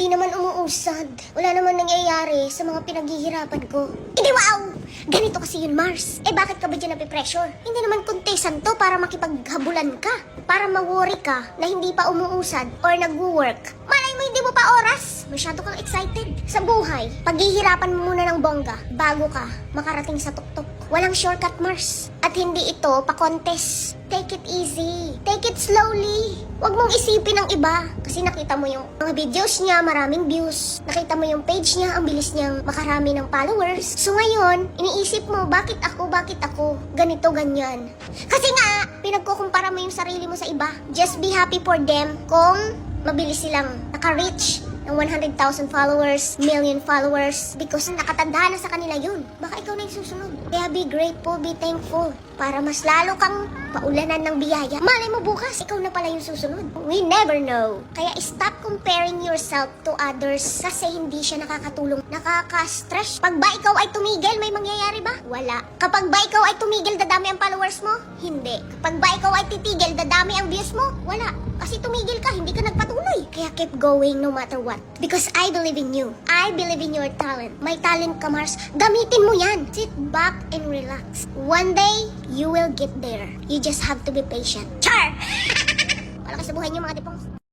Hindi naman umuusad. Wala naman nangyayari sa mga pinaghihirapan ko. Hindi wow! Ganito kasi yun, Mars. Eh bakit ka ba dyan napipressure? Hindi naman kontesan to para makipaghabulan ka. Para ma-worry ka na hindi pa umuusad or nag-work. Malay mo hindi mo pa oras. Masyado kang excited. Sa buhay, paghihirapan mo muna ng bongga bago ka makarating sa tuktok. Walang shortcut, Mars. At hindi ito pa-contest. Take it easy. Take it slowly. Huwag mong isipin ang iba. Kasi nakita mo yung mga videos niya, maraming views. Nakita mo yung page niya, ang bilis niyang makarami ng followers. So ngayon, iniisip mo, bakit ako? Ganito, ganyan. Kasi nga, pinagkukumpara mo yung sarili mo sa iba. Just be happy for them kung mabilis silang naka-reach ng 100,000 followers, million followers, because nakatanda na sa kanila yun. Baka ikaw na yung susunod. Kaya be grateful, be thankful, para mas lalo kang paulanan ng biyaya. Malay mo bukas, ikaw na pala yung susunod. We never know. Kaya stop comparing yourself to others kasi hindi siya nakakatulong. Nakaka-stress. Pag ba ikaw ay tumigil, may mangyayari ba? Wala. Kapag ba ikaw ay tumigil, dadami ang followers mo? Hindi. Kapag ba ikaw ay titigil, dadami ang views mo? Wala. Kasi tumigil ka, hindi ka nagpatuloy. Kaya keep going no matter what. Because I believe in you. I believe in your talent. May talent ka, Mars. Gamitin mo yan. Sit back and relax. One day, you will get there. You just have to be patient. Char! Wala ka sa buhay niyo, mga dipong.